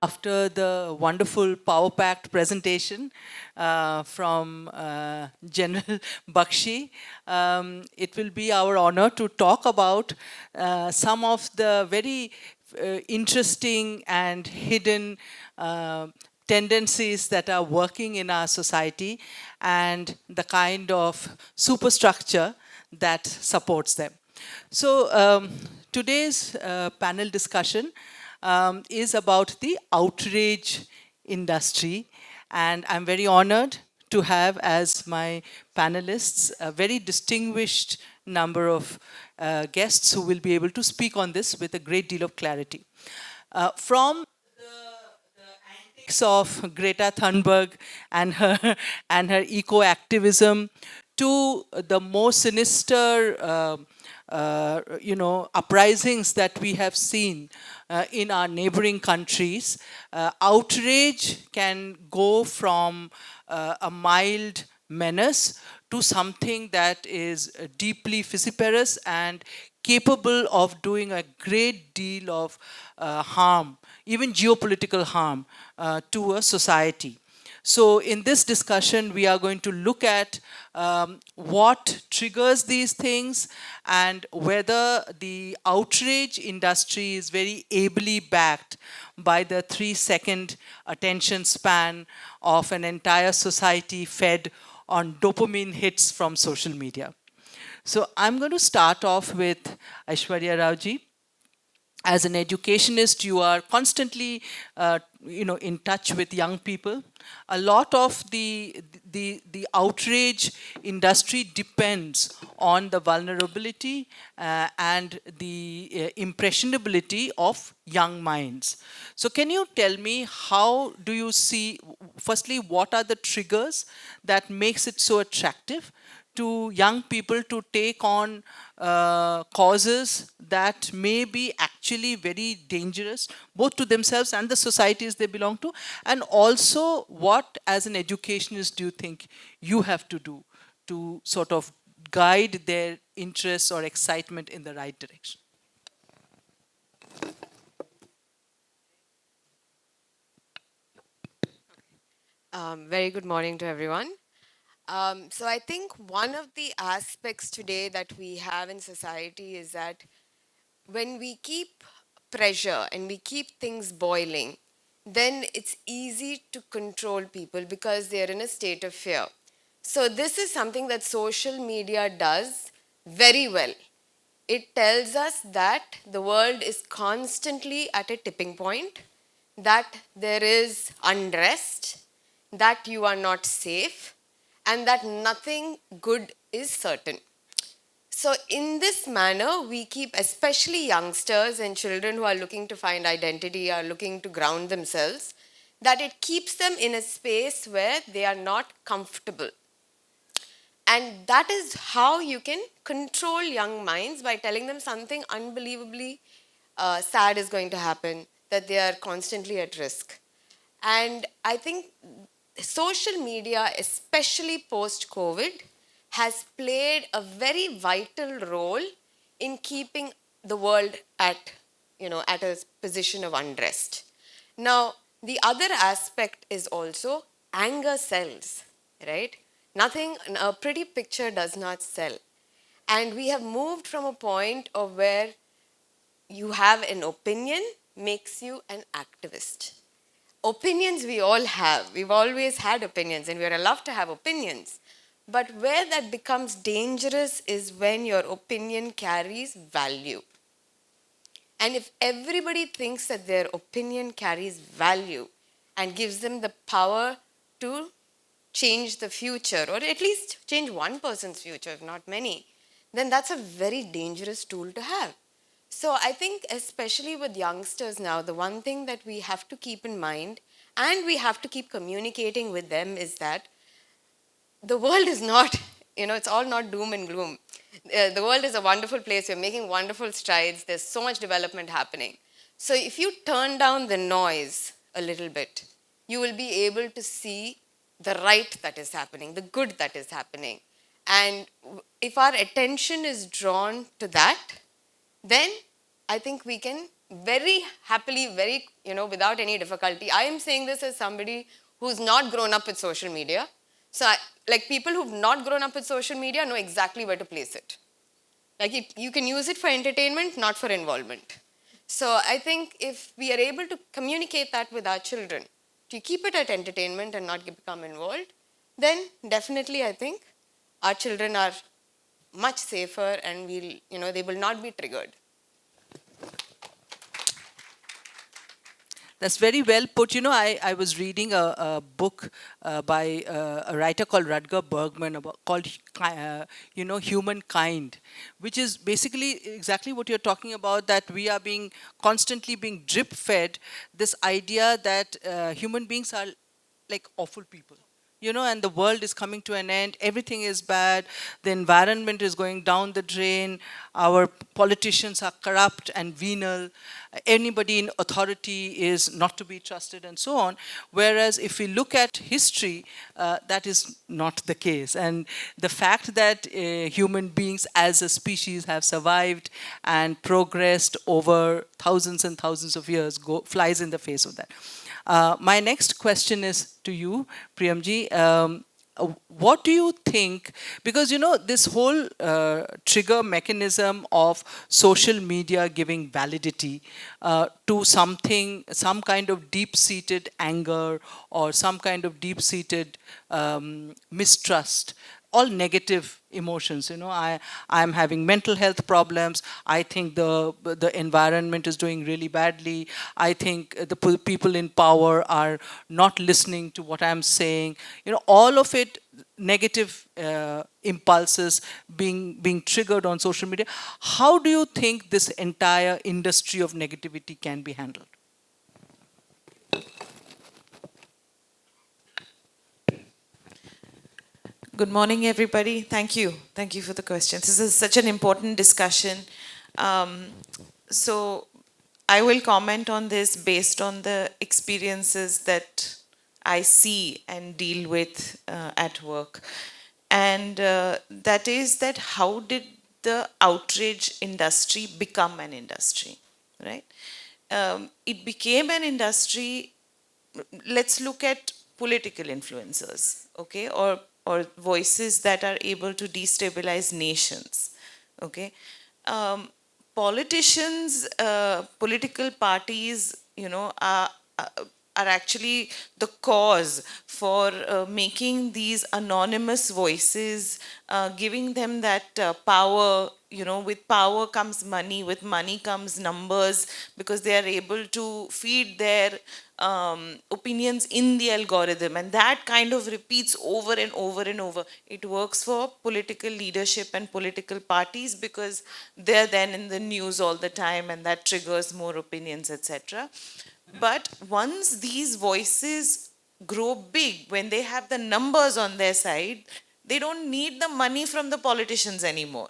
after the wonderful power-packed presentation from General Bakshi, it will be our honor to talk about some of the very interesting and hidden tendencies that are working in our society and the kind of superstructure that supports them. So today's panel discussion is about the outrage industry, and I'm very honored to have as my panelists a very distinguished number of guests who will be able to speak on this with a great deal of clarity. From of Greta Thunberg and her eco-activism to the more sinister uprisings that we have seen in our neighboring countries. Outrage can go from a mild menace to something that is deeply vociferous and capable of doing a great deal of harm, even geopolitical harm, to a society. So in this discussion, we are going to look at what triggers these things and whether the outrage industry is very ably backed by the 3-second attention span of an entire society fed on dopamine hits from social media. So I'm going to start off with Aishwarya Rao ji. As an educationist, you are constantly, in touch with young people. A lot of the outrage industry depends on the vulnerability and the impressionability of young minds. So can you tell me, how do you see, firstly, what are the triggers that makes it so attractive to young people to take on causes that may be actually very dangerous, both to themselves and the societies they belong to? And also, what as an educationist do you think you have to do to sort of guide their interests or excitement in the right direction? Very good morning to everyone. So I think one of the aspects today that we have in society is that when we keep pressure and we keep things boiling, then it's easy to control people because they're in a state of fear. So this is something that social media does very well. It tells us that the world is constantly at a tipping point, that there is unrest, that you are not safe, and that nothing good is certain. So in this manner, we keep, especially youngsters and children who are looking to find identity, are looking to ground themselves, that it keeps them in a space where they are not comfortable. And that is how you can control young minds, by telling them something unbelievably sad is going to happen, that they are constantly at risk. And I think social media, especially post-COVID, has played a very vital role in keeping the world at a position of unrest. Now, the other aspect is also anger sells, right? Nothing, a pretty picture does not sell. And we have moved from a point of where you have an opinion makes you an activist. Opinions we all have. We've always had opinions and we're allowed to have opinions. But where that becomes dangerous is when your opinion carries value. And if everybody thinks that their opinion carries value and gives them the power to change the future, or at least change one person's future, if not many, then that's a very dangerous tool to have. So I think especially with youngsters now, the one thing that we have to keep in mind, and we have to keep communicating with them, is that the world is not, it's all not doom and gloom. The world is a wonderful place. We're making wonderful strides. There's so much development happening. So if you turn down the noise a little bit, you will be able to see the right that is happening, the good that is happening. And if our attention is drawn to that, then I think we can very happily, very, without any difficulty. I am saying this as somebody who's not grown up with social media. So, like people who've not grown up with social media know exactly where to place it. Like you can use it for entertainment, not for involvement. So I think if we are able to communicate that with our children, to keep it at entertainment and not become involved, then definitely I think our children are much safer and they will not be triggered. That's very well put. I was reading a book by a writer called Rutger Bergman called, Humankind, which is basically exactly what you're talking about, that we are constantly being drip fed this idea that human beings are like awful people, and the world is coming to an end, everything is bad, the environment is going down the drain, our politicians are corrupt and venal, anybody in authority is not to be trusted, and so on. Whereas if we look at history, that is not the case. And the fact that human beings as a species have survived and progressed over thousands and thousands of years flies in the face of that. My next question is to you, Priyamji. What do you think? Because this whole trigger mechanism of social media giving validity to something, some kind of deep-seated anger or some kind of deep-seated mistrust, all negative emotions. I'm having mental health problems. I think the environment is doing really badly. I think the people in power are not listening to what I'm saying. All of it, negative impulses being triggered on social media. How do you think this entire industry of negativity can be handled? Good morning, everybody. Thank you. Thank you for the questions. This is such an important discussion. So I will comment on this based on the experiences that I see and deal with at work. And that is that how did the outrage industry become an industry, right? It became an industry. Let's look at political influencers, okay, or voices that are able to destabilize nations, okay. Politicians, political parties, are actually the cause for making these anonymous voices, giving them that power. With power comes money, with money comes numbers, because they are able to feed their opinions in the algorithm, and that kind of repeats over and over and over. It works for political leadership and political parties because they're then in the news all the time, and that triggers more opinions, etc. But once these voices grow big, when they have the numbers on their side, they don't need the money from the politicians anymore.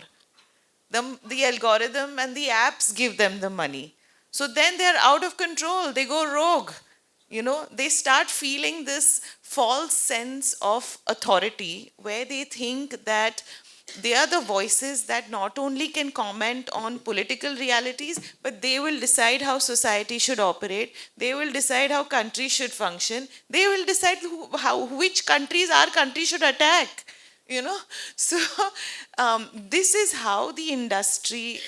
The algorithm and the apps give them the money. So then they're out of control. They go rogue. They start feeling this false sense of authority where they think that they are the voices that not only can comment on political realities, but they will decide how society should operate. They will decide how countries should function. They will decide which countries our country should attack. So this is how the industry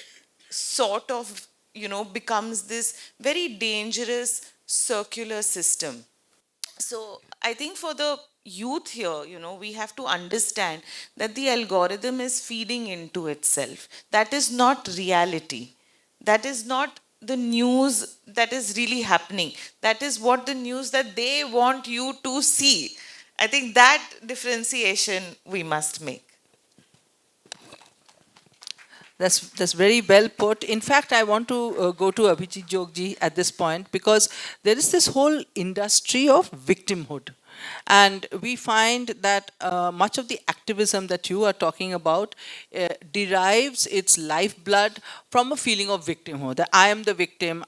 sort of becomes this very dangerous circular system. So I think for the youth here, we have to understand that the algorithm is feeding into itself. That is not reality. That is not the news that is really happening. That is what the news that they want you to see. I think that differentiation we must make. That's very well put. In fact, I want to go to Abhijit Joag at this point, because there is this whole industry of victimhood. And we find that much of the activism activism that you are talking about derives its lifeblood from a feeling of victimhood. That I am the victim.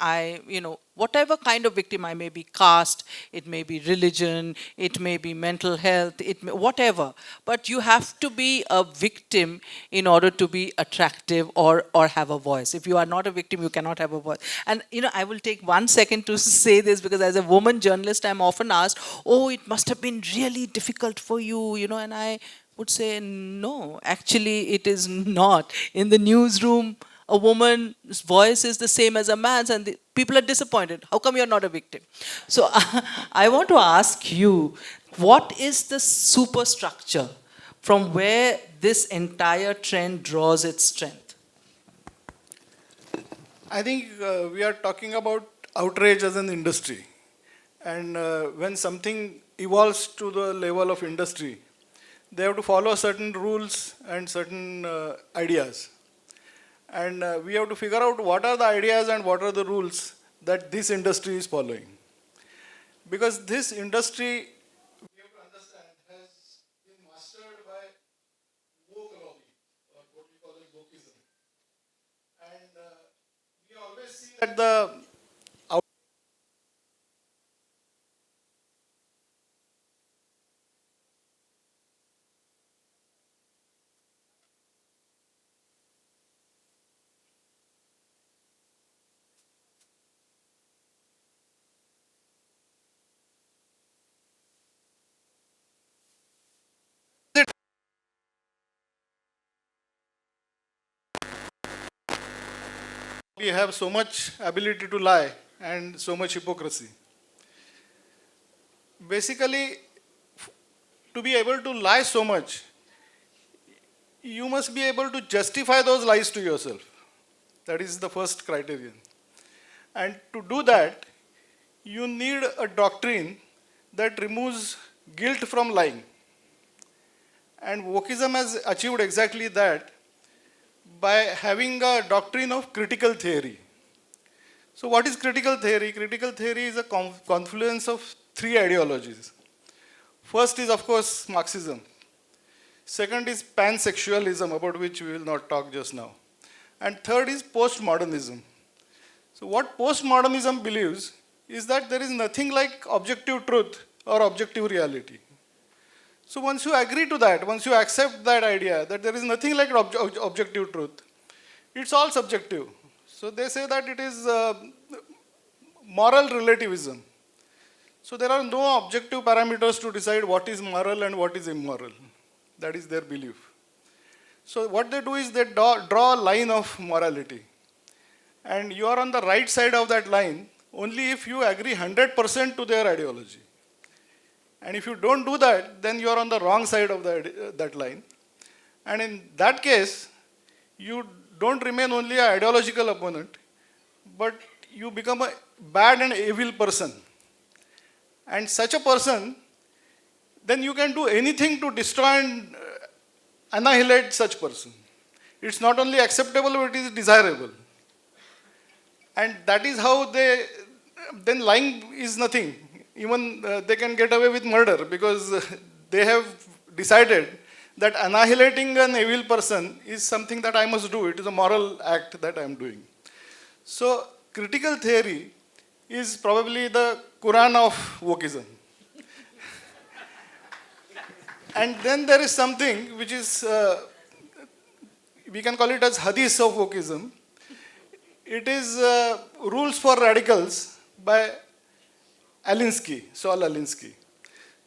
Whatever kind of victim I may be, caste, it may be religion, it may be mental health, whatever. But you have to be a victim in order to be attractive or have a voice. If you are not a victim, you cannot have a voice. And I will take 1 second to say this, because as a woman journalist, I'm often asked, "Oh, it must have been really difficult for you," and I would say, no, actually, it is not. In the newsroom, a woman's voice is the same as a man's, and people are disappointed. How come you're not a victim? So I want to ask you, what is the superstructure from where this entire trend draws its strength? I think we are talking about outrage as an industry. And when something evolves to the level of industry, they have to follow certain rules and certain ideas. And we have to figure out what are the ideas and what are the rules that this industry is following. Because this industry, we have to understand, has been mastered by woke lobby, or what we call as wokeism. And we always see that the we have so much ability to lie and so much hypocrisy. Basically, to be able to lie so much, you must be able to justify those lies to yourself. That is the first criterion. And to do that, you need a doctrine that removes guilt from lying. And wokeism has achieved exactly that by having a doctrine of critical theory. So what is critical theory? Critical theory is a confluence of three ideologies. First is, of course, Marxism. Second is pansexualism, about which we will not talk just now. And third is postmodernism. So what postmodernism believes is that there is nothing like objective truth or objective reality. So once you agree to that, once you accept that idea that there is nothing like objective truth, it's all subjective. So they say that it is moral relativism. So there are no objective parameters to decide what is moral and what is immoral. That is their belief. So what they do is they draw a line of morality. And you are on the right side of that line only if you agree 100% to their ideology. And if you don't do that, then you are on the wrong side of that line. And in that case, you don't remain only an ideological opponent, but you become a bad and evil person. And such a person, then you can do anything to destroy and annihilate such person. It's not only acceptable, but it is desirable. And that is how then lying is nothing. Even they can get away with murder because they have decided that annihilating an evil person is something that I must do. It is a moral act that I am doing. So critical theory is probably the Quran of wokeism. And then there is something which is, we can call it as hadith of wokeism. It is rules for radicals by Saul Alinsky.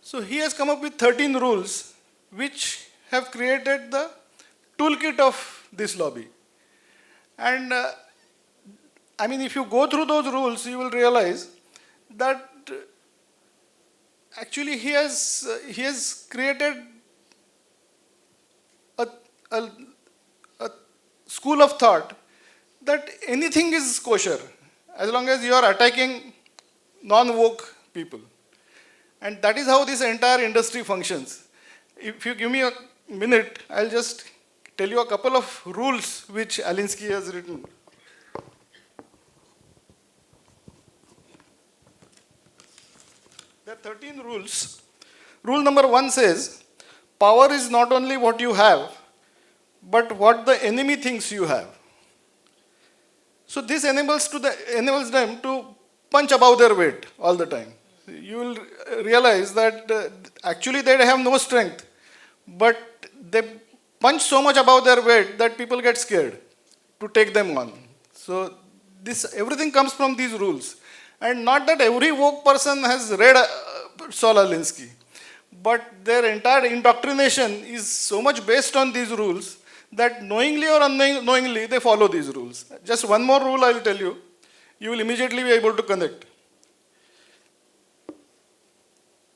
So he has come up with 13 rules which have created the toolkit of this lobby. And I mean, if you go through those rules, you will realize that actually he has created a school of thought that anything is kosher as long as you are attacking non-woke people. And that is how this entire industry functions. If you give me a minute, I'll just tell you a couple of rules which Alinsky has written. There are 13 rules. Rule number 1 says, power is not only what you have, but what the enemy thinks you have. So this enables them to punch above their weight all the time. You will realize that actually they have no strength, but they punch so much above their weight that people get scared to take them on. So this everything comes from these rules. And not that every woke person has read Saul Alinsky, but their entire indoctrination is so much based on these rules that knowingly or unknowingly they follow these rules. Just one more rule I will tell you, you will immediately be able to connect.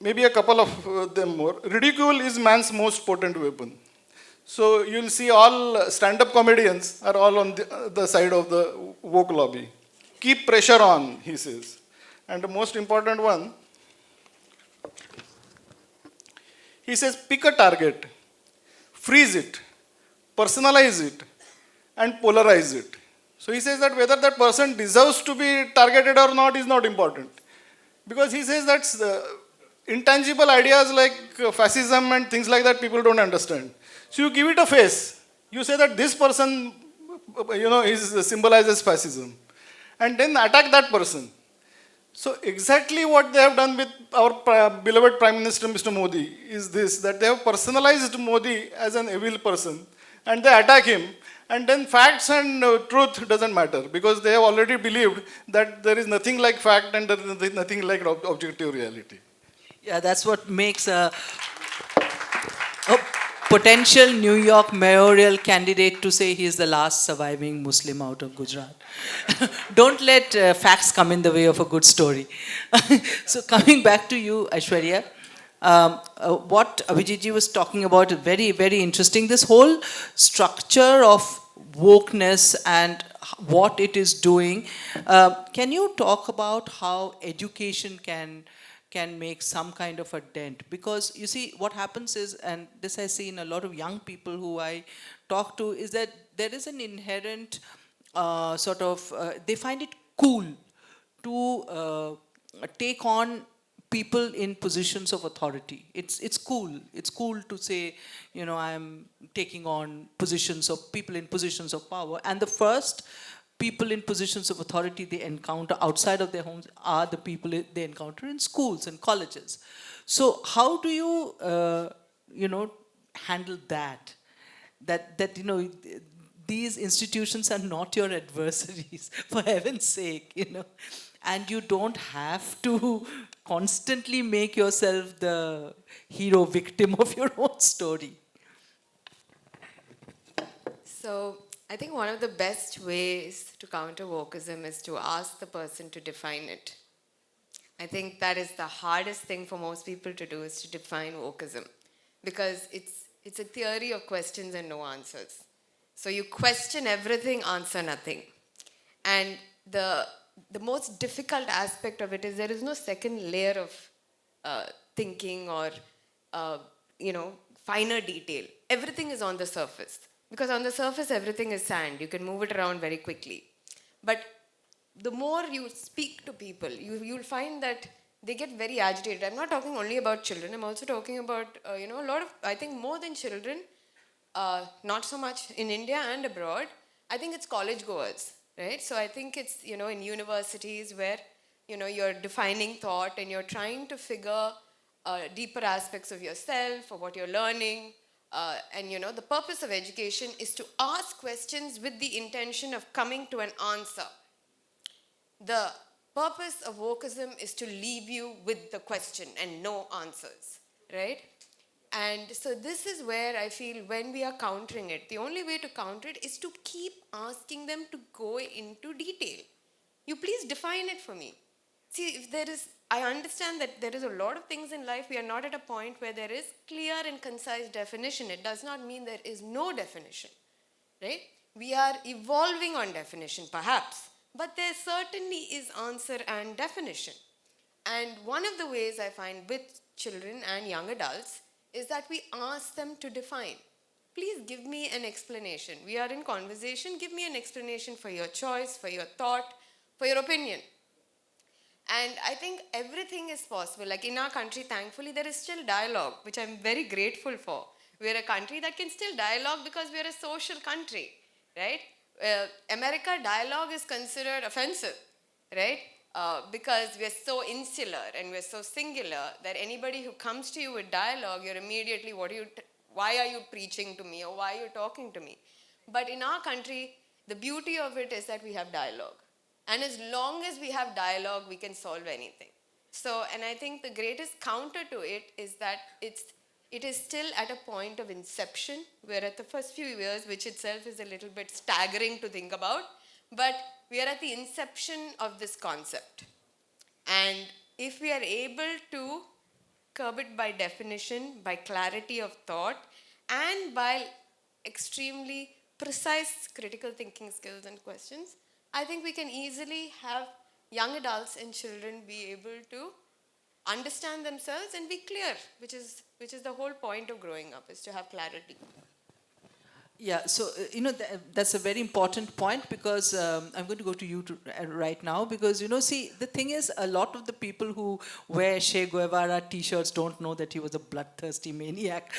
Maybe a couple of them more. Ridicule is man's most potent weapon. So you will see all stand-up comedians are all on the side of the woke lobby. Keep pressure on, he says. And the most important one, he says pick a target, freeze it, personalize it, and polarize it. So he says that whether that person deserves to be targeted or not is not important. Because he says that intangible ideas like fascism and things like that people don't understand. So you give it a face. You say that this person, symbolizes fascism. And then attack that person. So exactly what they have done with our beloved Prime Minister, Mr. Modi, is this, that they have personalized Modi as an evil person. And they attack him. And then facts and truth doesn't matter. Because they have already believed that there is nothing like fact and there is nothing like objective reality. Yeah, that's what makes a potential New York mayoral candidate to say he is the last surviving Muslim out of Gujarat. Don't let facts come in the way of a good story. So coming back to you, Aishwarya, what Abhijit was talking about is very, very interesting. This whole structure of wokeness and what it is doing. Can you talk about how education can make some kind of a dent? Because you see, what happens is, and this I see in a lot of young people who I talk to, is that there is an inherent they find it cool to take on people in positions of authority. It's cool. It's cool to say, I'm taking on positions of people in positions of power. And the first people in positions of authority they encounter outside of their homes are the people they encounter in schools and colleges. So how do you, handle that? That these institutions are not your adversaries, for heaven's sake, and you don't have to constantly make yourself the hero victim of your own story. So I think one of the best ways to counter wokeism is to ask the person to define it. I think that is the hardest thing for most people to do, is to define wokeism. Because it's a theory of questions and no answers. So you question everything, answer nothing. And the most difficult aspect of it is there is no second layer of thinking or finer detail. Everything is on the surface. Because on the surface, everything is sand. You can move it around very quickly. But the more you speak to people, you'll find that they get very agitated. I'm not talking only about children. I'm also talking about, a lot of, I think more than children, not so much in India and abroad, I think it's college goers, right? So I think it's, in universities where, you're defining thought and you're trying to figure deeper aspects of yourself or what you're learning. And the purpose of education is to ask questions with the intention of coming to an answer. The purpose of wokeism is to leave you with the question and no answers, right? And so this is where I feel when we are countering it, the only way to counter it is to keep asking them to go into detail. You please define it for me. See, I understand that there is a lot of things in life, we are not at a point where there is clear and concise definition. It does not mean there is no definition, right? We are evolving on definition, perhaps, but there certainly is answer and definition. And one of the ways I find with children and young adults is that we ask them to define. Please give me an explanation. We are in conversation, give me an explanation for your choice, for your thought, for your opinion. And I think everything is possible. Like in our country, thankfully, there is still dialogue, which I'm very grateful for. We're a country that can still dialogue because we're a social country, right? America dialogue is considered offensive, right? Because we're so insular and we're so singular that anybody who comes to you with dialogue, you're immediately, why are you preaching to me or why are you talking to me? But in our country, the beauty of it is that we have dialogue. And as long as we have dialogue, we can solve anything. So, and I think the greatest counter to it is that it is still at a point of inception, where at the first few years, which itself is a little bit staggering to think about, but we are at the inception of this concept. And if we are able to curb it by definition, by clarity of thought, and by extremely precise critical thinking skills and questions, I think we can easily have young adults and children be able to understand themselves and be clear, which is the whole point of growing up, is to have clarity. Yeah, so that's a very important point, because I'm going to go to you right now, because see, the thing is, a lot of the people who wear Che Guevara t-shirts don't know that he was a bloodthirsty maniac.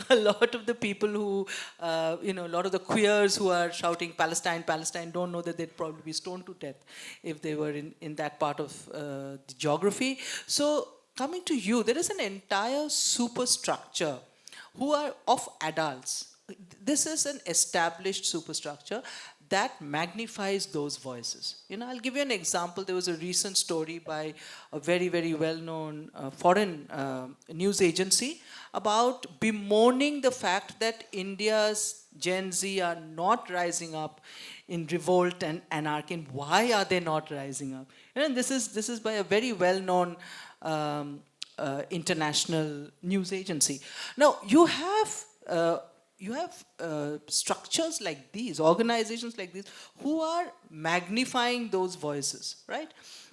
A lot of the people who, a lot of the queers who are shouting Palestine, Palestine, don't know that they'd probably be stoned to death if they were in that part of the geography. So coming to you, there is an entire superstructure who are of adults. This is an established superstructure that magnifies those voices. I'll give you an example. There was a recent story by a very, very well-known foreign news agency about bemoaning the fact that India's Gen Z are not rising up in revolt and anarchy. And why are they not rising up? And this is by a very well-known international news agency. Now, you have structures like these, organizations like these, who are magnifying those voices, right?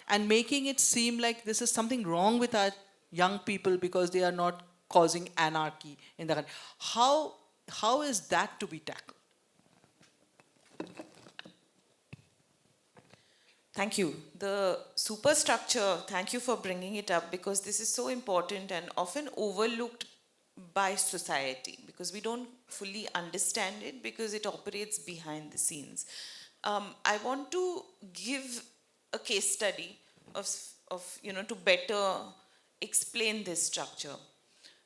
And making it seem like this is something wrong with our young people because they are not causing anarchy in the country. How is that to be tackled? Thank you. The superstructure, thank you for bringing it up, because this is so important and often overlooked by society, because we don't fully understand it because it operates behind the scenes. I want to give a case study of to better explain this structure.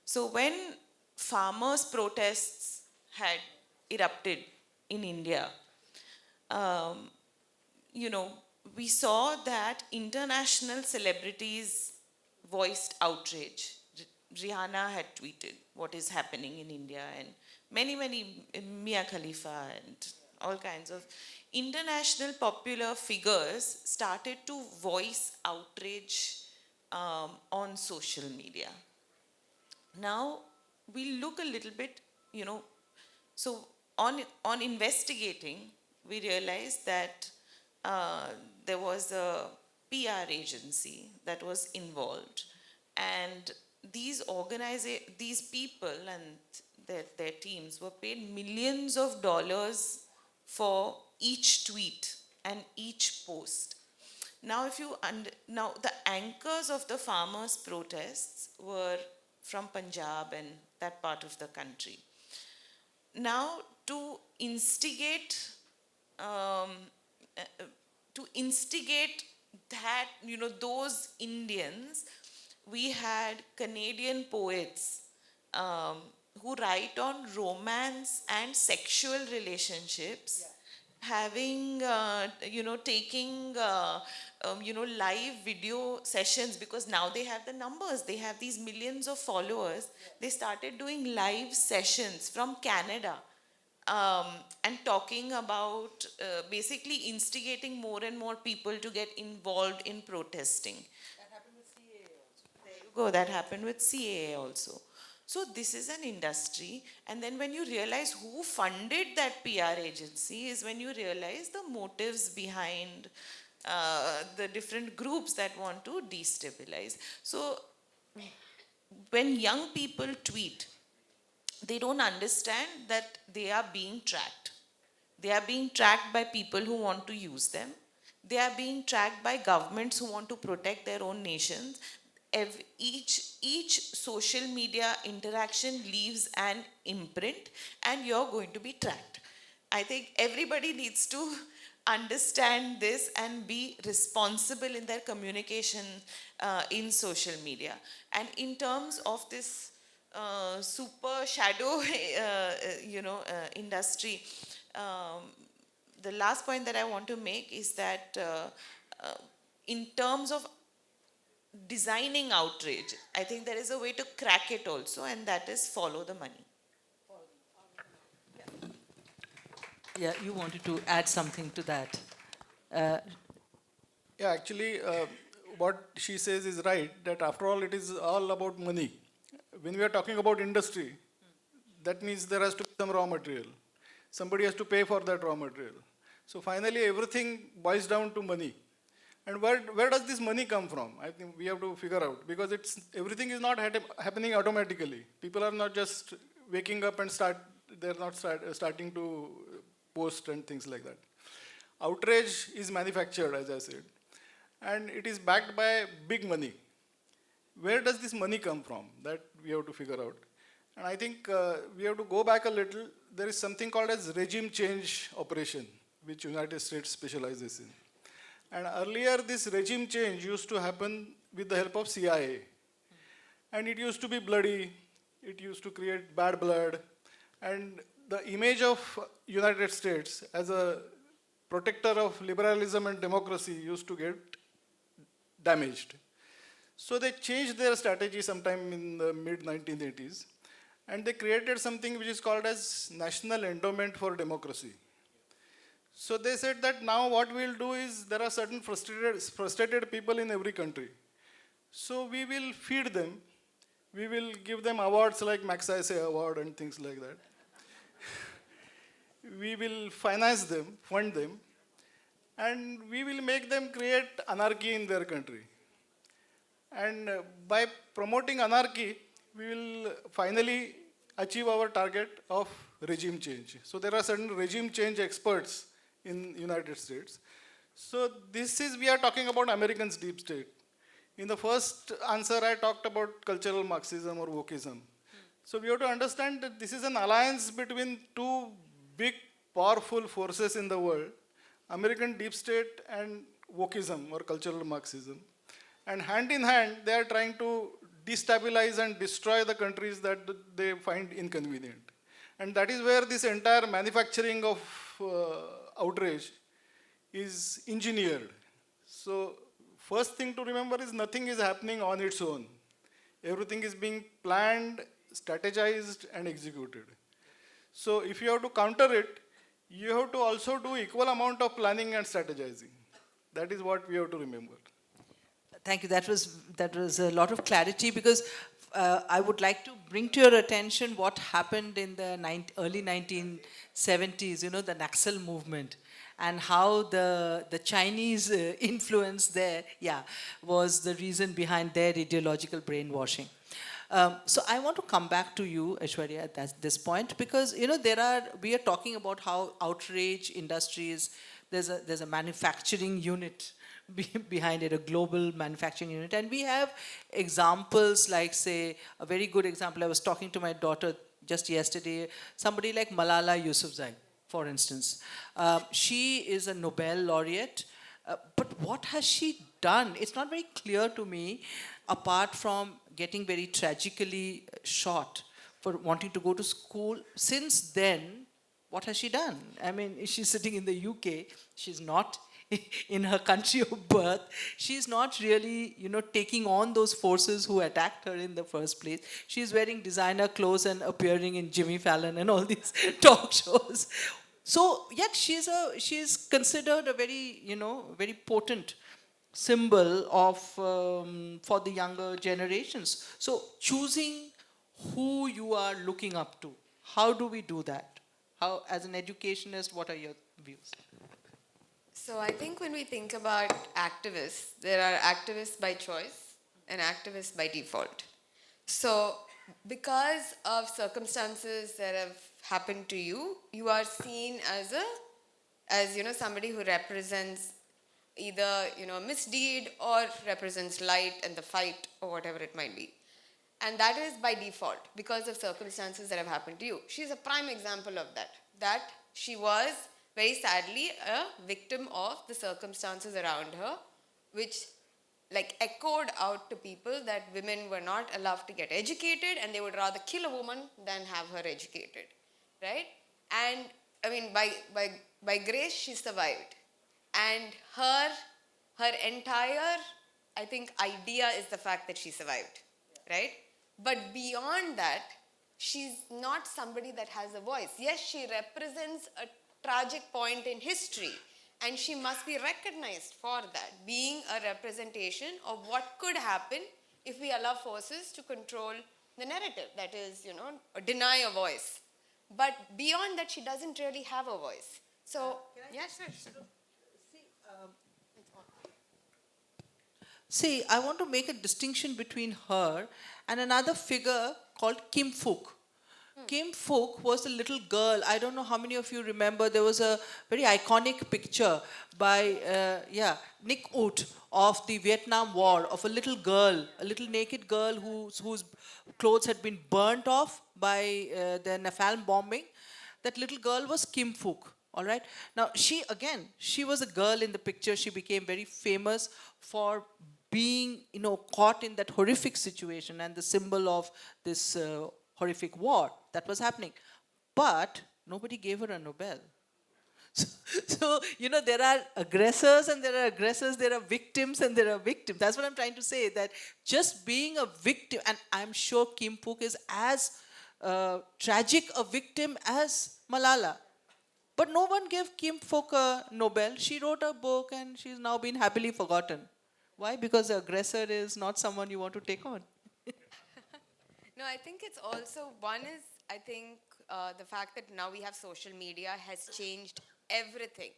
So when farmers' protests had erupted in India, um, we saw that international celebrities voiced outrage. Rihanna had tweeted what is happening in India, and many, Mia Khalifa and all kinds of international popular figures started to voice outrage on social media. Now, we look a little bit, so on investigating, we realized that there was a PR agency that was involved, and these people and their teams were paid millions of dollars for each tweet and each post. Now, now the anchors of the farmers' protests were from Punjab and that part of the country. Now, to instigate um, that, those Indians, we had Canadian poets who write on romance and sexual relationships, having, taking, live video sessions, because now they have the numbers, they have these millions of followers. They started doing live sessions from Canada, and talking about basically instigating more and more people to get involved in protesting. That happened with CAA also. There you go, that happened with CAA also. So this is an industry, and then when you realize who funded that PR agency is when you realize the motives behind the different groups that want to destabilize. So when young people tweet, they don't understand that they are being tracked. They are being tracked by people who want to use them. They are being tracked by governments who want to protect their own nations. each social media interaction leaves an imprint, and you're going to be tracked. I think everybody needs to understand this and be responsible in their communication in social media. And in terms of this super shadow, industry, the last point that I want to make is that in terms of designing outrage, I think there is a way to crack it also, and that is follow the money. Yeah, you wanted to add something to that. Uh, Yeah, actually, what she says is right, that after all, it is all about money. When we are talking about industry, that means there has to be some raw material. Somebody has to pay for that raw material. So finally, everything boils down to money. And where does this money come from? I think we have to figure out, because everything is not happening automatically. People are not just waking up and they're not starting to post and things like that. Outrage is manufactured, as I said, and it is backed by big money. Where does this money come from? That we have to figure out. And I think we have to go back a little. There is something called as regime change operation, which United States specializes in. And earlier, this regime change used to happen with the help of CIA. And it used to be bloody. It used to create bad blood. And the image of United States as a protector of liberalism and democracy used to get damaged. So they changed their strategy sometime in the mid 1980s, and they created something which is called as National Endowment for Democracy. So they said that now what we'll do is there are certain frustrated people in every country. So we will feed them. We will give them awards like Magsaysay Award and things like that. We will finance them, fund them, and we will make them create anarchy in their country. And by promoting anarchy, we will finally achieve our target of regime change. So there are certain regime change experts in United States. So we are talking about Americans' deep state. In the first answer, I talked about cultural Marxism or wokeism. So we have to understand that this is an alliance between two big, powerful forces in the world, American deep state and wokeism or cultural Marxism. And hand in hand, they are trying to destabilize and destroy the countries that they find inconvenient. And that is where this entire manufacturing of outrage is engineered. So first thing to remember is nothing is happening on its own. Everything is being planned, strategized, and executed. So if you have to counter it, you have to also do equal amount of planning and strategizing. That is what we have to remember. Thank you. That was a lot of clarity, because I would like to bring to your attention what happened in the early 1970s. The Naxal movement, and how the Chinese influence there, was the reason behind their ideological brainwashing. So I want to come back to you, Aishwarya, at this point, because we are talking about how outrage industries. There's a manufacturing unit behind it, a global manufacturing unit, and we have examples like, say, a very good example. I was talking to my daughter just yesterday. Somebody like Malala Yousafzai, for instance. She is a Nobel laureate. But what has she done? It's not very clear to me, apart from getting very tragically shot for wanting to go to school. Since then, what has she done? I mean, she's sitting in the UK. She's not in her country of birth. She's not really, taking on those forces who attacked her in the first place. She's wearing designer clothes and appearing in Jimmy Fallon and all these talk shows. So, yet she's considered a very, very potent symbol of for the younger generations. So, choosing who you are looking up to, how do we do that? How, as an educationist, what are your views? So I think when we think about activists, there are activists by choice and activists by default. So because of circumstances that have happened to you, you are seen as somebody who represents either, misdeed or represents light and the fight or whatever it might be. And that is by default because of circumstances that have happened to you. She's a prime example of that. That she was very sadly a victim of the circumstances around her, which like echoed out to people that women were not allowed to get educated and they would rather kill a woman than have her educated, right? And I mean, by grace, she survived. And her entire, I think, idea is the fact that she survived, right? But beyond that, she's not somebody that has a voice. Yes, she represents a tragic point in history, and she must be recognized for that, being a representation of what could happen if we allow forces to control the narrative, that is, deny a voice. But beyond that, she doesn't really have a voice. So, yes, sir. See, I want to make a distinction between her and another figure called Kim Phuc. Kim Phuc was a little girl. I don't know how many of you remember. There was a very iconic picture by Nick Ut of the Vietnam War of a little girl, a little naked girl whose clothes had been burnt off by the napalm bombing. That little girl was Kim Phuc. All right. Now she was a girl in the picture. She became very famous for being, caught in that horrific situation and the symbol of this horrific war that was happening. But nobody gave her a Nobel. So, there are aggressors and there are aggressors, there are victims and there are victims. That's what I'm trying to say, that just being a victim, and I'm sure Kim Phuc is as tragic a victim as Malala. But no one gave Kim Phuc a Nobel. She wrote a book and she's now been happily forgotten. Why? Because the aggressor is not someone you want to take on. No, I think it's also, one is, I think the fact that now we have social media has changed everything.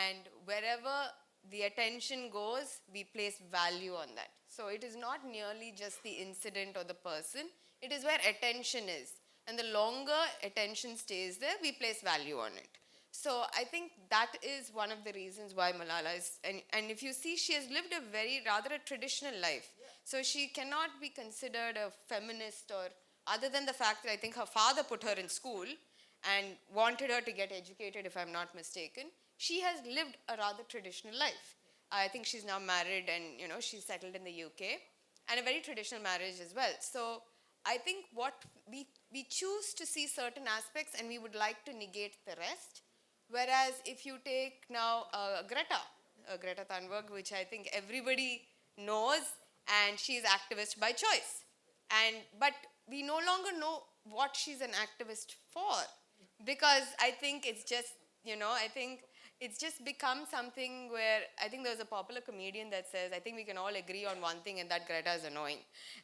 And wherever the attention goes, we place value on that. So it is not merely just the incident or the person, it is where attention is. And the longer attention stays there, we place value on it. So I think that is one of the reasons why Malala is, and if you see, she has lived a rather a traditional life. Yeah. So she cannot be considered a feminist, or other than the fact that I think her father put her in school and wanted her to get educated, if I'm not mistaken. She has lived a rather traditional life. I think she's now married and, she's settled in the UK, and a very traditional marriage as well. So I think what we choose to see certain aspects and we would like to negate the rest. Whereas if you take now Greta Thunberg, which I think everybody knows, and she's activist by choice. But we no longer know what she's an activist for, because I think it's just, I think it's just become something where I think there's a popular comedian that says, I think we can all agree on one thing, and that Greta is annoying.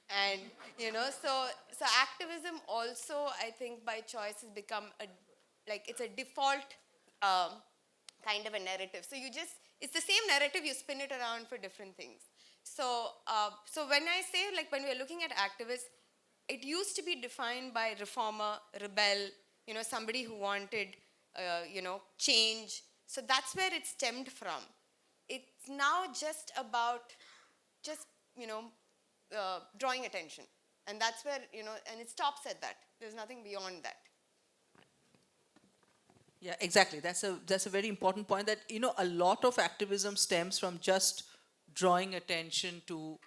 And, so activism also, I think by choice has become it's a default kind of a narrative. So it's the same narrative, you spin it around for different things. So when I say, when we're looking at activists, it used to be defined by reformer, rebel, somebody who wanted, change. So that's where it stemmed from. It's now just about drawing attention. And that's where, and it stops at that. There's nothing beyond that. Yeah, exactly. That's a very important point, that a lot of activism stems from just drawing attention to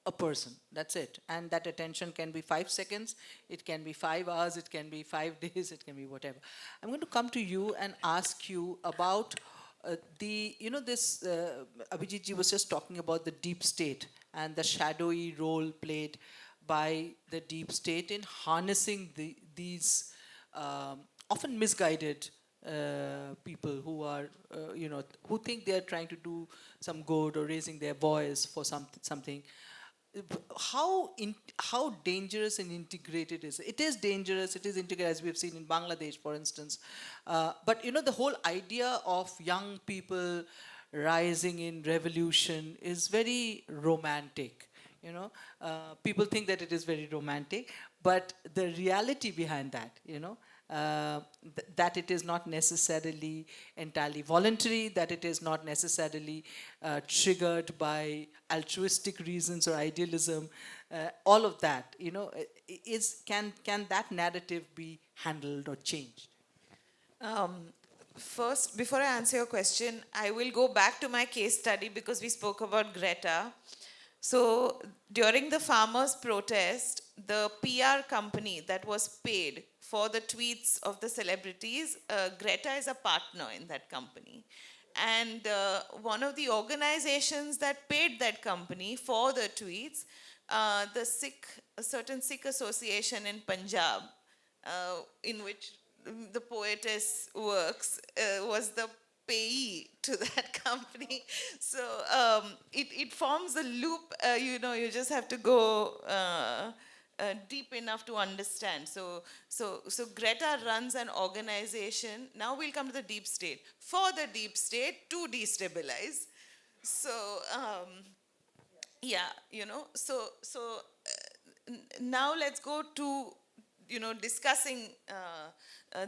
a person. That's it. And that attention can be 5 seconds, it can be 5 hours, it can be 5 days, it can be whatever. I'm going to come to you and ask you about Abhijit ji was just talking about the deep state and the shadowy role played by the deep state in harnessing these often misguided people who are, who think they are trying to do some good or raising their voice for something. How dangerous and integrated is it? It is dangerous, it is integrated, as we have seen in Bangladesh, for instance. But the whole idea of young people rising in revolution is very romantic. People think that it is very romantic, but the reality behind that, that it is not necessarily entirely voluntary, that it is not necessarily triggered by altruistic reasons or idealism, all of that, can that narrative be handled or changed? First, before I answer your question, I will go back to my case study because we spoke about Greta. So during the farmers' protest, the PR company that was paid for the tweets of the celebrities, Greta is a partner in that company. And one of the organizations that paid that company for the tweets, a certain Sikh association in Punjab, in which the poetess works, was the payee to that company. So it forms a loop, you just have to go deep enough to understand. So Greta runs an organization. Now we'll come to the deep state. For the deep state to destabilize. So yeah, now let's go to discussing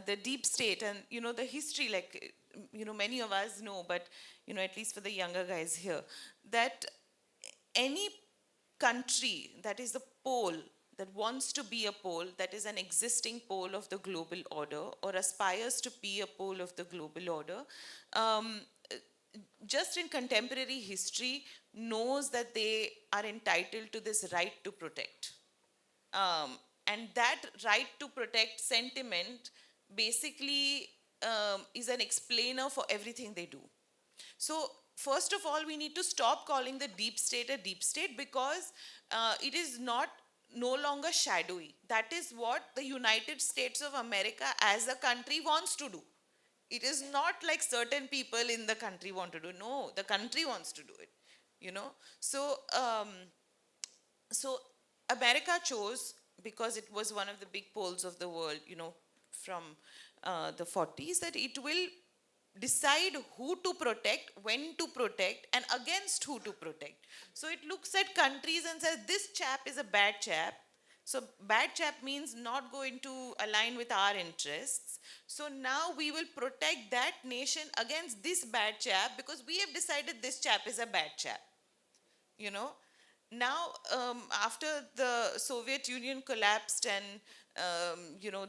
the deep state and the history, like many of us know, but at least for the younger guys here, that any country that is the pole, that wants to be a pole, that is an existing pole of the global order or aspires to be a pole of the global order, just in contemporary history knows that they are entitled to this right to protect. And that right to protect sentiment basically is an explainer for everything they do. So first of all, we need to stop calling the deep state a deep state because it is no longer shadowy. That is what the United States of America as a country wants to do. It is not like certain people in the country want to do. No, the country wants to do it. So America chose, because it was one of the big poles of the world, from the 40s, that it will decide who to protect, when to protect, and against who to protect. So it looks at countries and says, this chap is a bad chap. So bad chap means not going to align with our interests. So now we will protect that nation against this bad chap because we have decided this chap is a bad chap. Now, after the Soviet Union collapsed and,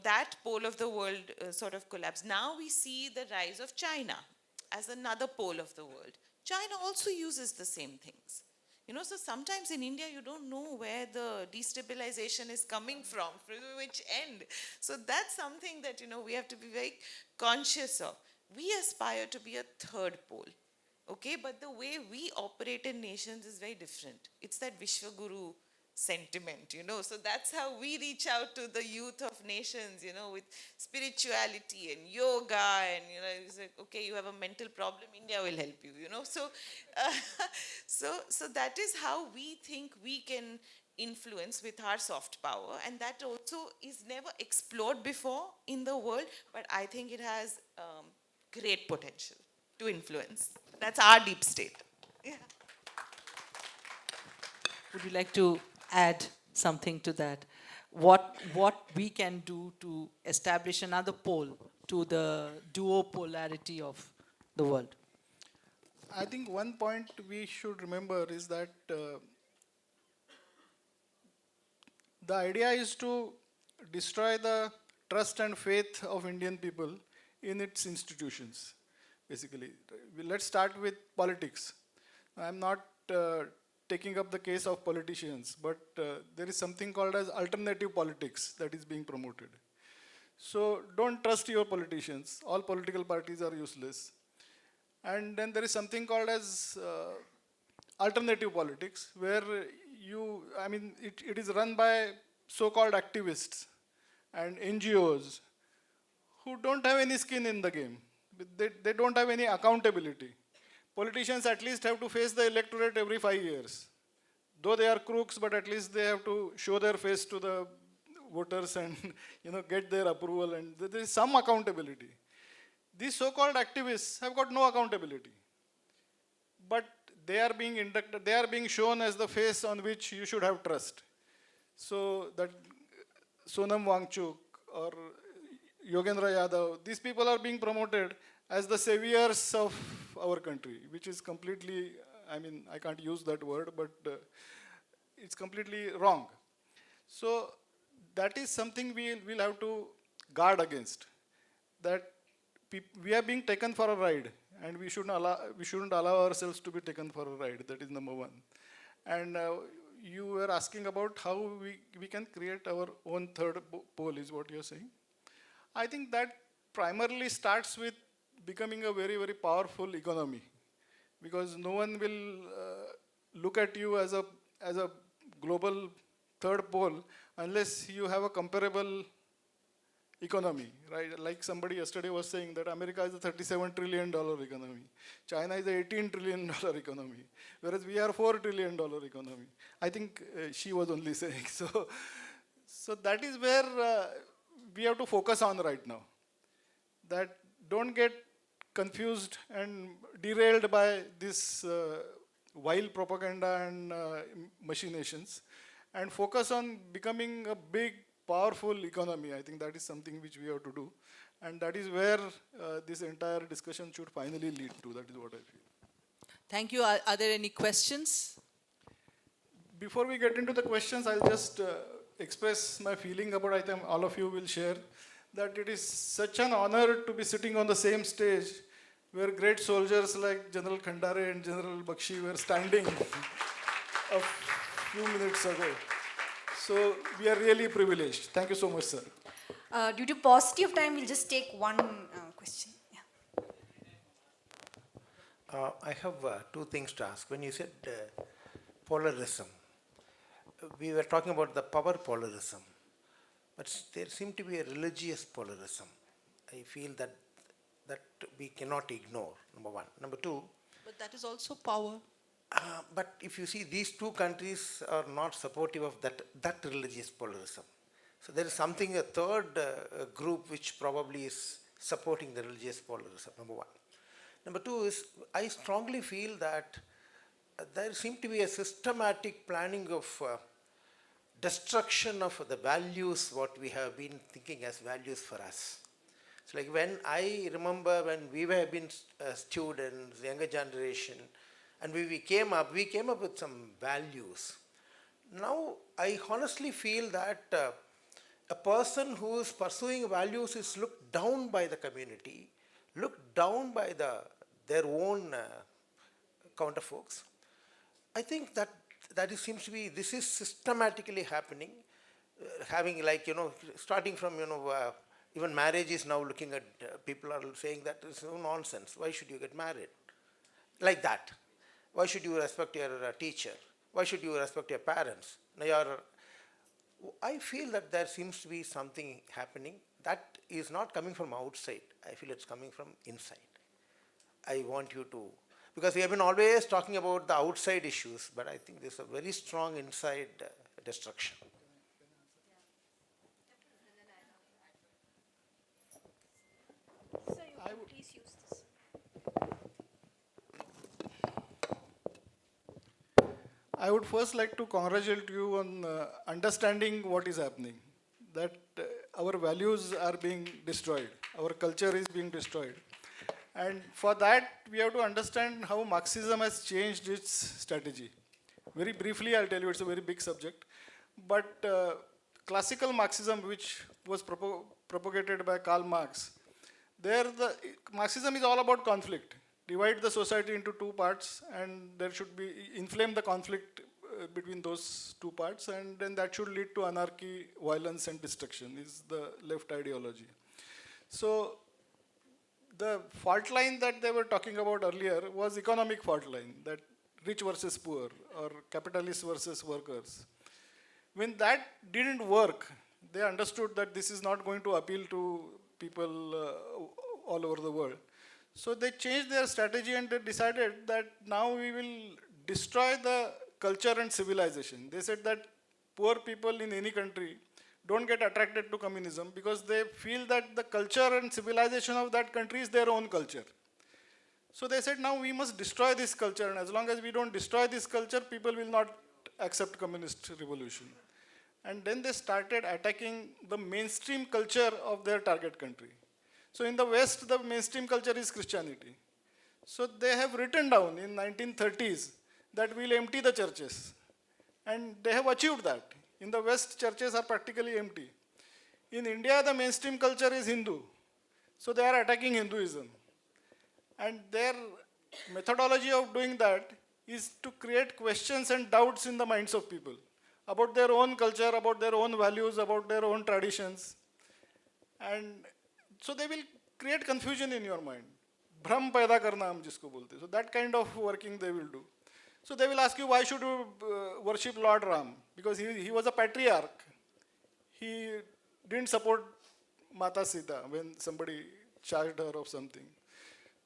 that pole of the world sort of collapsed, now we see the rise of China as another pole of the world. China also uses the same things. So sometimes in India, you don't know where the destabilization is coming from which end. So that's something that, we have to be very conscious of. We aspire to be a third pole. Okay, but the way we operate in nations is very different. It's that Vishwaguru sentiment, So that's how we reach out to the youth of nations, with spirituality and yoga and, it's like, okay, you have a mental problem, India will help you, So, so that is how we think we can influence with our soft power. And that also is never explored before in the world, but I think it has great potential to influence. That's our deep state. Yeah. Would you like to add something to that? What we can do to establish another pole to the duopolarity of the world? I think one point we should remember is that the idea is to destroy the trust and faith of Indian people in its institutions, basically. Let's start with politics. I'm not taking up the case of politicians, but there is something called as alternative politics that is being promoted. So don't trust your politicians. All political parties are useless. And then there is something called as alternative politics, where it is run by so-called activists and NGOs who don't have any skin in the game. They don't have any accountability. Politicians at least have to face the electorate every 5 years. Though they are crooks, but at least they have to show their face to the voters and get their approval, and there is some accountability. These so-called activists have got no accountability. But they are being inducted, they are being shown as the face on which you should have trust. So that Sonam Wangchuk or Yogendra Yadav, these people are being promoted as the saviors of our country, which is completely, I mean, I can't use that word, but it's completely wrong. So that is something we will have to guard against. That we are being taken for a ride, and we shouldn't allow ourselves to be taken for a ride. That is number one. And you were asking about how we can create our own third pole, is what you're saying. I think that primarily starts with becoming a very, very powerful economy, because no one will look at you as a global third pole unless you have a comparable economy, right? Like somebody yesterday was saying that America is a $37 trillion economy, China is a $18 trillion economy, whereas we are $4 trillion economy. I think she was only saying so. So that is where we have to focus on right now. That don't get confused and derailed by this wild propaganda and machinations, and focus on becoming a big, powerful economy. I think that is something which we have to do, and that is where this entire discussion should finally lead to. That is what I feel. Thank you. Are there any questions? Before we get into the questions, I'll just express my feeling about, I think all of you will share, that it is such an honor to be sitting on the same stage where great soldiers like General Khandare and General Bakshi were standing a few minutes ago. So we are really privileged. Thank you so much, sir. Due to paucity of time, we'll just take one question. Yeah. I have two things to ask. When you said polarism, we were talking about the power polarism, but there seemed to be a religious polarism. I feel that we cannot ignore, number one. Number two, But that is also power. but if you see, these two countries are not supportive of that religious polarism. So there is something, a third group which probably is supporting the religious polarism, number one. Number two is, I strongly feel that there seems to be a systematic planning of destruction of the values what we have been thinking as values for us. So like when I remember when we were been students, younger generation, and we came up with some values. Now I honestly feel that a person who is pursuing values is looked down by the community, looked down by their own counterfolks. I think that seems to be, this is systematically happening, having like, starting from, even marriage is now looking at, people are saying that it's no nonsense. Why should you get married? Like that. Why should you respect your teacher? Why should you respect your parents? Now I feel that there seems to be something happening that is not coming from outside. I feel it's coming from inside. I want you to, because we have been always talking about the outside issues, but I think there's a very strong inside destruction. So you can please use this. I would first like to congratulate you on understanding what is happening. That our values are being destroyed, our culture is being destroyed. And for that, we have to understand how Marxism has changed its strategy. Very briefly, I'll tell you, it's a very big subject. But classical Marxism, which was propagated by Karl Marx, Marxism is all about conflict. Divide the society into two parts, and there should be, inflame the conflict between those two parts, and then that should lead to anarchy, violence, and destruction, is the left ideology. So the fault line that they were talking about earlier was economic fault line, that rich versus poor, or capitalists versus workers. When that didn't work, they understood that this is not going to appeal to people all over the world. So they changed their strategy and they decided that now we will destroy the culture and civilization. They said that poor people in any country don't get attracted to communism because they feel that the culture and civilization of that country is their own culture. So they said now we must destroy this culture, and as long as we don't destroy this culture, people will not accept communist revolution. And then they started attacking the mainstream culture of their target country. So in the West, the mainstream culture is Christianity. So they have written down in 1930s that we'll empty the churches. And they have achieved that. In the West, churches are practically empty. In India, the mainstream culture is Hindu. So they are attacking Hinduism. And their methodology of doing that is to create questions and doubts in the minds of people about their own culture, about their own values, about their own traditions. And so they will create confusion in your mind. Bhram paida karna hum jisko bolte. So that kind of working they will do. So they will ask you, why should you worship Lord Ram? Because he was a patriarch. He didn't support Mata Sita when somebody charged her of something.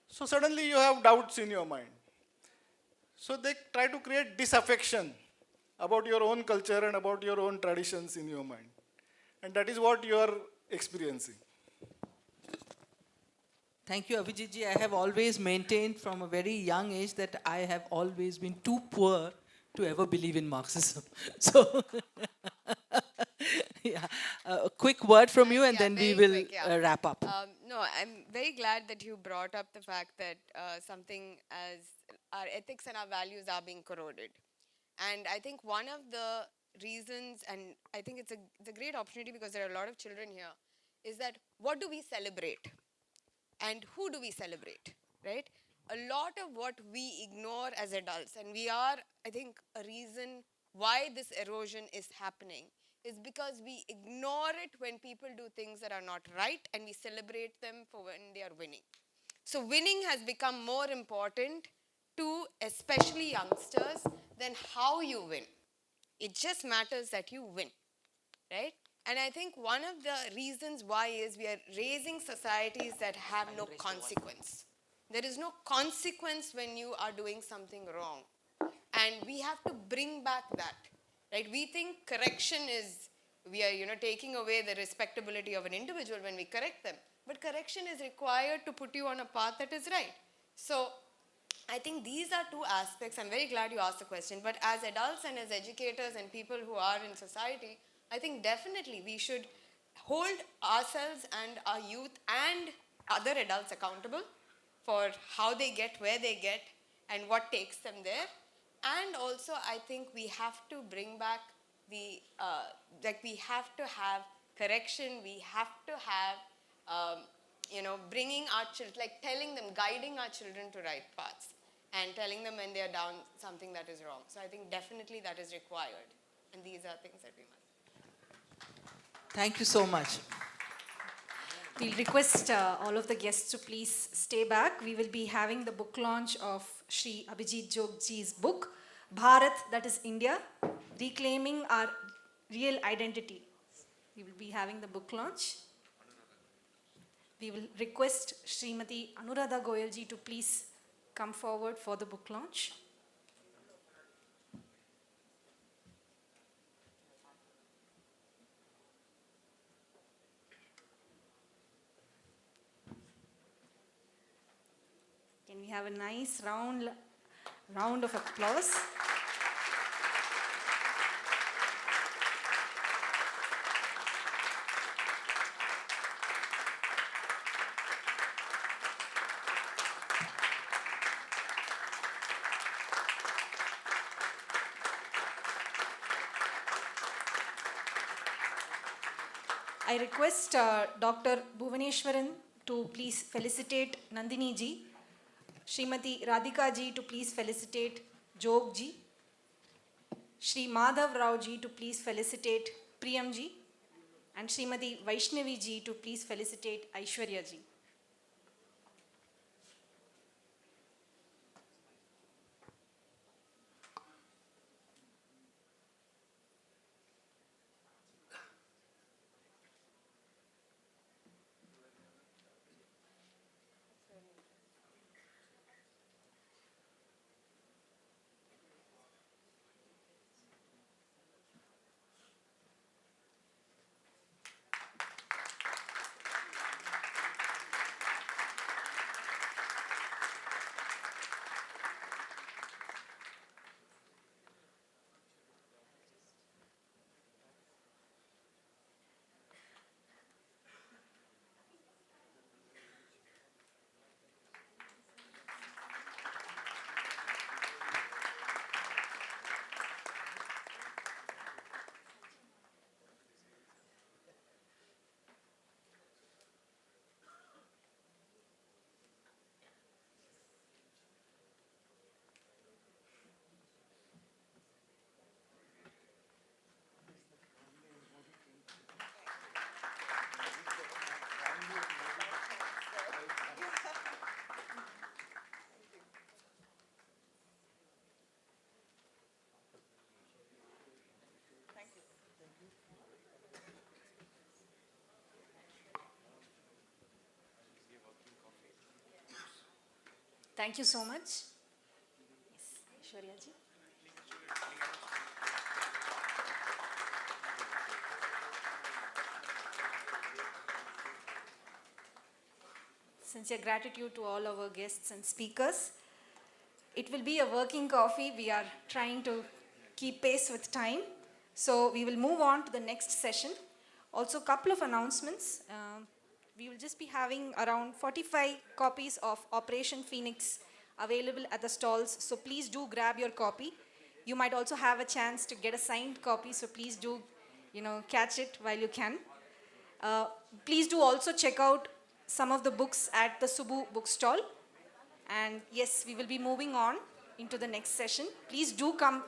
So suddenly you have doubts in your mind. So they try to create disaffection about your own culture and about your own traditions in your mind. And that is what you are experiencing. Thank you, Abhijit. I have always maintained from a very young age that I have always been too poor to ever believe in Marxism. So, yeah, a quick word from you and Yeah, then we very will quick, yeah. wrap up. No, I'm very glad that you brought up the fact that something as our ethics and our values are being corroded. And I think one of the reasons, and I think it's a great opportunity because there are a lot of children here, is that what do we celebrate? And who do we celebrate, right? A lot of what we ignore as adults, and we are, I think, a reason why this erosion is happening is because we ignore it when people do things that are not right and we celebrate them for when they are winning. So winning has become more important to especially youngsters than how you win. It just matters that you win, right? And I think one of the reasons why is we are raising societies that have no consequence. There is no consequence when you are doing something wrong. And we have to bring back that, right? We think correction is, we are, taking away the respectability of an individual when we correct them. But correction is required to put you on a path that is right. So I think these are two aspects. I'm very glad you asked the question. But as adults and as educators and people who are in society, I think definitely we should hold ourselves and our youth and other adults accountable for how they get where they get and what takes them there. And also, I think we have to bring back the, we have to have correction, we have to have, bringing our children, like telling them, guiding our children to right paths and telling them when they are down something that is wrong. So I think definitely that is required. And these are things that we must. Thank you so much. We'll request all of the guests to please stay back. We will be having the book launch of Shri Abhijit Joag ji's book, Bharat, that is India, Reclaiming Our Real Identity. We will be having the book launch. We will request Srimati Anuradha Goyal ji to please come forward for the book launch. Can we have a nice round of applause? I request Dr. Bhuvaneshwaran to please felicitate Nandini ji, Srimati Radhika ji to please felicitate Joag ji, Shri Madhav Rao ji to please felicitate Priyam ji, and Srimati Vaishnavi ji to please felicitate Aishwarya ji. Thank you so much. Yes, Aishwarya ji. Sincere gratitude to all our guests and speakers. It will be a working coffee. We are trying to keep pace with time. So we will move on to the next session. Also, a couple of announcements. We will just be having around 45 copies of Operation Phoenix available at the stalls. So please do grab your copy. You might also have a chance to get a signed copy. So please do, catch it while you can. Please do also check out some of the books at the Subu bookstall. And yes, we will be moving on into the next session. Please do come